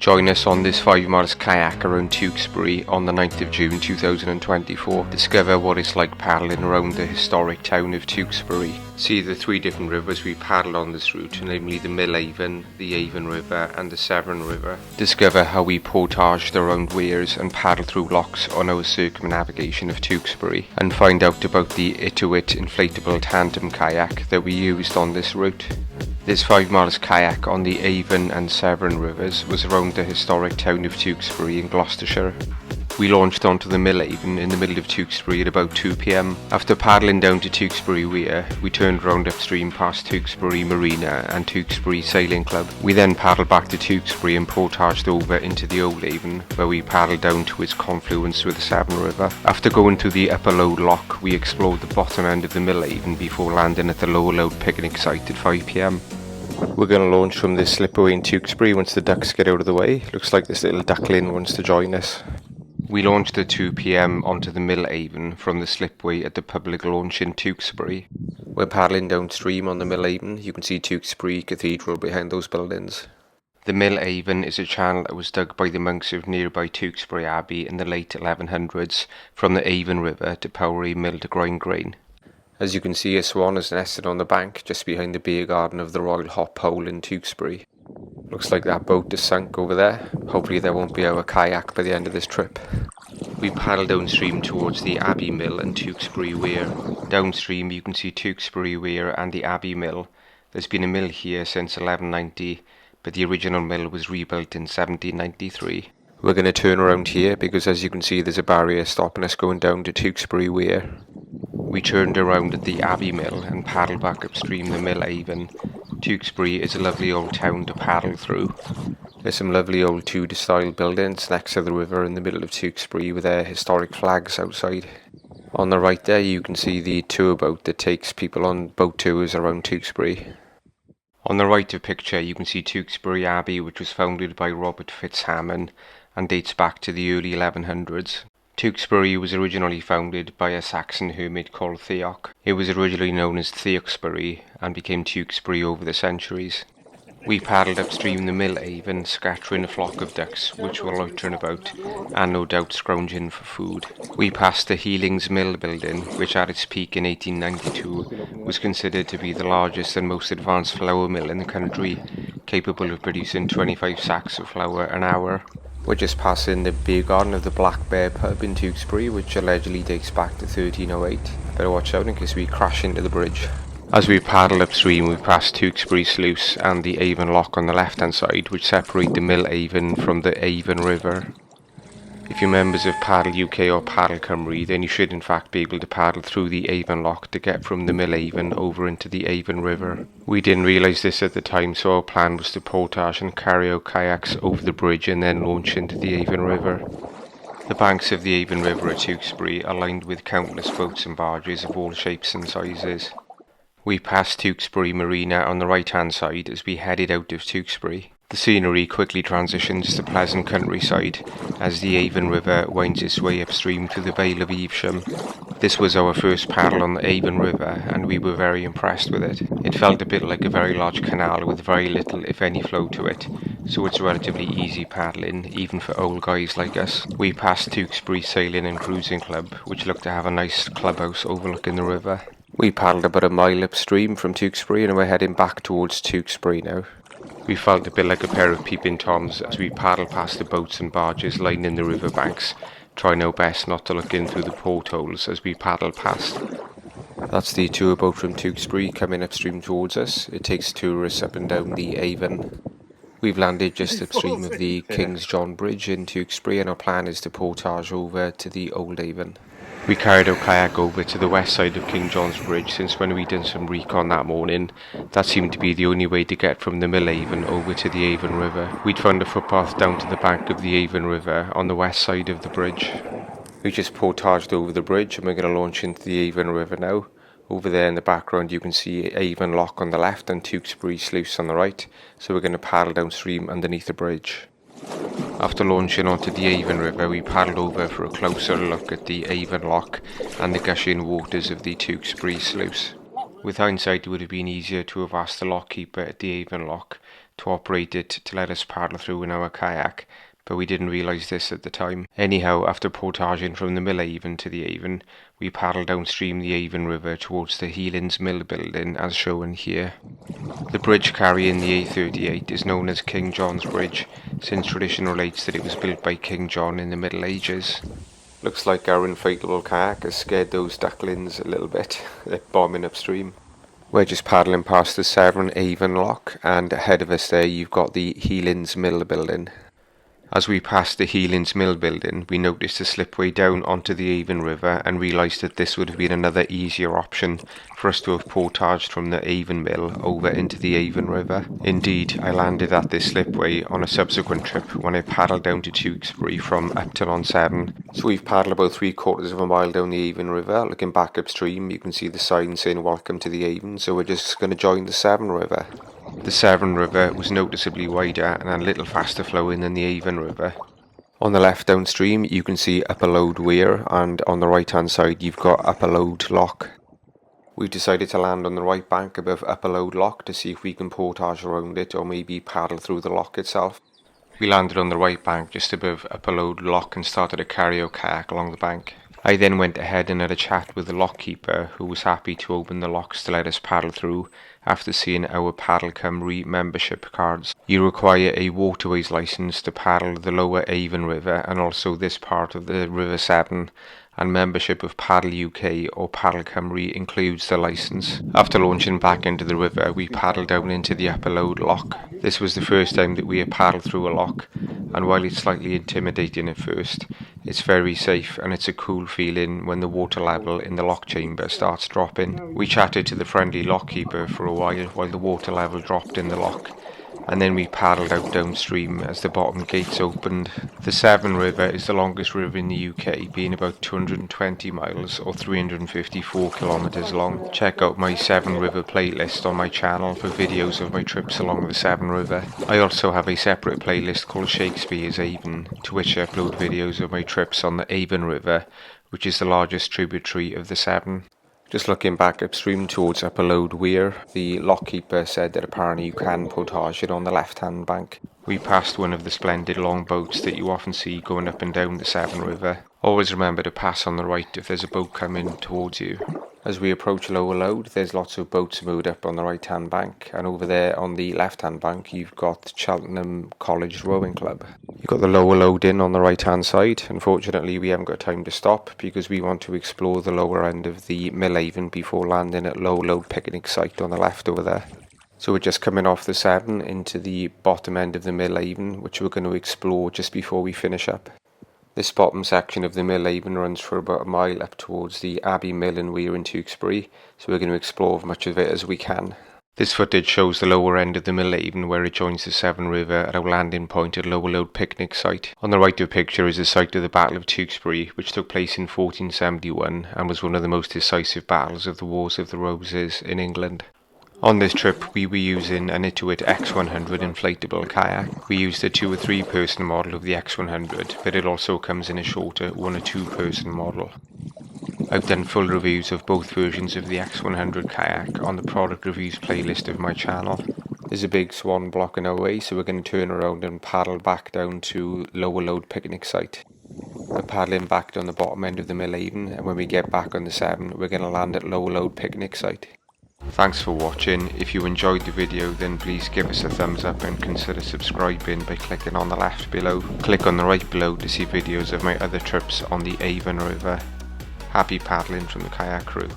Join us on this 5 miles kayak around Tewkesbury on the 9th of June 2024. Discover what it's like paddling around the historic town of Tewkesbury. See the 3 different rivers we paddle on this route, namely the Mill Avon, the Avon River and the Severn River. Discover how we portaged around weirs and paddle through locks on our circumnavigation of Tewkesbury, and find out about the Itiwit inflatable tandem kayak that we used on this route. This 5 miles kayak on the Avon and Severn rivers was around the historic town of Tewkesbury in Gloucestershire. We launched onto the Mill Avon in the middle of Tewkesbury at about 2 p.m. After paddling down to Tewksbury Weir, we turned round upstream past Tewksbury Marina and Tewksbury Sailing Club. We then paddled back to Tewksbury and portaged over into the Old Avon, where we paddled down to its confluence with the Severn River. After going through the upper load lock, we explored the bottom end of the Mill Avon before landing at the lower load picnic site at 5 p.m. We're going to launch from this slipway in Tewkesbury once the ducks get out of the way. Looks like this little duckling wants to join us. We launched at 2 p.m. onto the Mill Avon from the slipway at the public launch in Tewkesbury. We're paddling downstream on the Mill Avon. You can see Tewkesbury Cathedral behind those buildings. The Mill Avon is a channel that was dug by the monks of nearby Tewksbury Abbey in the late 1100s from the Avon River to power a mill to grind grain. As you can see, a swan is nested on the bank just behind the beer garden of the Royal Hop Pole in Tewkesbury. Looks like that boat is sunk over there. Hopefully there won't be our kayak by the end of this trip. We paddle downstream towards the Abbey Mill and Tewkesbury Weir. Downstream you can see Tewkesbury Weir and the Abbey Mill. There's been a mill here since 1190, but the original mill was rebuilt in 1793. We're going to turn around here because, as you can see, there's a barrier stopping us going down to Tewkesbury Weir. We turned around at the Abbey Mill and paddled back upstream the Mill Avon. Tewkesbury is a lovely old town to paddle through. There's some lovely old Tudor style buildings next to the river in the middle of Tewkesbury with their historic flags outside. On the right there you can see the tour boat that takes people on boat tours around Tewkesbury. On the right of picture you can see Tewksbury Abbey, which was founded by Robert Fitzhamon and dates back to the early 1100s. Tewkesbury was originally founded by a Saxon hermit called Theoc. It was originally known as Tewksbury and became Tewkesbury over the centuries. We paddled upstream the Mill Avon, scattering a flock of ducks which were loitering about and no doubt scrounging for food. We passed the Healings Mill building, which at its peak in 1892 was considered to be the largest and most advanced flour mill in the country, capable of producing 25 sacks of flour an hour. We're just passing the beer garden of the Black Bear pub in Tewkesbury, which allegedly dates back to 1308. Better watch out in case we crash into the bridge. As we paddle upstream, we pass Tewksbury Sluice and the Avon Lock on the left hand side, which separate the Mill Avon from the Avon River. If you're members of Paddle UK or Paddle Cymru, then you should in fact be able to paddle through the Avon Lock to get from the Mill Avon over into the Avon River. We didn't realise this at the time, so our plan was to portage and carry our kayaks over the bridge and then launch into the Avon River. The banks of the Avon River at Tewkesbury are lined with countless boats and barges of all shapes and sizes. We passed Tewksbury Marina on the right hand side as we headed out of Tewkesbury. The scenery quickly transitions to pleasant countryside as the Avon River winds its way upstream to the Vale of Evesham. This was our first paddle on the Avon River and we were very impressed with it. It felt a bit like a very large canal with very little if any flow to it, so it's relatively easy paddling even for old guys like us. We passed Tewksbury Sailing and Cruising Club, which looked to have a nice clubhouse overlooking the river. We paddled about a mile upstream from Tewkesbury and we're heading back towards Tewkesbury now. We felt a bit like a pair of peeping toms as we paddled past the boats and barges lining the riverbanks, trying our best not to look in through the portholes as we paddled past. That's the tour boat from Tewkesbury coming upstream towards us. It takes tourists up and down the Avon. We've landed just upstream of the King's John Bridge in Tewkesbury and our plan is to portage over to the Old Avon. We carried our kayak over to the west side of King John's Bridge since when we did some recon that morning, that seemed to be the only way to get from the Mill Avon over to the Avon River. We'd found a footpath down to the bank of the Avon River on the west side of the bridge. We just portaged over the bridge and we're going to launch into the Avon River now. Over there in the background you can see Avon Lock on the left and Tewkesbury Sluice on the right, so we're going to paddle downstream underneath the bridge. After launching onto the Avon River, we paddled over for a closer look at the Avon Lock and the gushing waters of the Tewkesbury Sluice. With hindsight, it would have been easier to have asked the lockkeeper at the Avon Lock to operate it to let us paddle through in our kayak, but we didn't realise this at the time. Anyhow, after portaging from the Mill Avon to the Avon, we paddled downstream the Avon River towards the Healands Mill building as shown here. The bridge carrying the A38 is known as King John's Bridge, since tradition relates that it was built by King John in the Middle Ages. Looks like our inflatable kayak has scared those ducklings a little bit. They're bombing upstream. We're just paddling past the Severn Avon Lock, and ahead of us there you've got the Healands Mill building. As we passed the Healands Mill building, we noticed a slipway down onto the Avon River and realised that this would have been another easier option for us to have portaged from the Avon Mill over into the Avon River. Indeed, I landed at this slipway on a subsequent trip when I paddled down to Tewkesbury from Upton-on-Severn. So we've paddled about 3/4 of a mile down the Avon River. Looking back upstream, you can see the sign saying "Welcome to the Avon," so we're just going to join the Severn River. The Severn River was noticeably wider and a little faster flowing than the Avon River. On the left downstream you can see Upper Load Weir, and on the right hand side you've got Upper Load Lock. We've decided to land on the right bank above Upper Load Lock to see if we can portage around it or maybe paddle through the lock itself. We landed on the right bank just above Upper Load Lock and started to carry our kayak along the bank. I then went ahead and had a chat with the lock keeper, who was happy to open the locks to let us paddle through after seeing our Paddle Cymru membership cards. You require a waterways licence to paddle the lower Avon River and also this part of the River Severn, and membership of Paddle UK or Paddle Cymru includes the licence. After launching back into the river, we paddled down into the Upper Load Lock. This was the first time that we had paddled through a lock, and while it's slightly intimidating at first, it's very safe and it's a cool feeling when the water level in the lock chamber starts dropping. We chatted to the friendly lock keeper for a while the water level dropped in the lock, and then we paddled out downstream as the bottom gates opened. The Severn River is the longest river in the UK, being about 220 miles or 354 kilometres long. Check out my Severn River playlist on my channel for videos of my trips along the Severn River. I also have a separate playlist called Shakespeare's Avon, to which I upload videos of my trips on the Avon River, which is the largest tributary of the Severn. Just looking back upstream towards Upper Load Weir, the lockkeeper said that apparently you can portage it on the left-hand bank. We passed one of the splendid long boats that you often see going up and down the Severn River. Always remember to pass on the right if there's a boat coming towards you. As we approach Lower Load, there's lots of boats moored up on the right-hand bank, and over there on the left-hand bank you've got Cheltenham College Rowing Club. You've got the Lower Load Inn on the right-hand side. Unfortunately, we haven't got time to stop because we want to explore the lower end of the Mill Avon before landing at Lower Load Picnic Site on the left over there. So we're just coming off the Severn into the bottom end of the Mill Avon, which we're going to explore just before we finish up. This bottom section of the Mill Avon runs for about a mile up towards the Abbey Mill and Weir in Tewkesbury, so we're going to explore as much of it as we can. This footage shows the lower end of the Mill Avon where it joins the Severn River at our landing point at Lower Load Picnic Site. On the right of the picture is the site of the Battle of Tewkesbury, which took place in 1471 and was one of the most decisive battles of the Wars of the Roses in England. On this trip we were using an Itiwit X100 inflatable kayak. We used a 2 or 3 person model of the X100, but it also comes in a shorter 1 or 2 person model. I've done full reviews of both versions of the X100 kayak on the product reviews playlist of my channel. There's a big swan blocking our way, so we're going to turn around and paddle back down to Lower Load Picnic Site. We're paddling back down the bottom end of the Mill Avon, and when we get back on the Severn we're going to land at Lower Load Picnic Site. Thanks for watching. If you enjoyed the video then please give us a thumbs up and consider subscribing by clicking on the left below. Click on the right below to see videos of my other trips on the Avon River. Happy paddling from the kayak crew.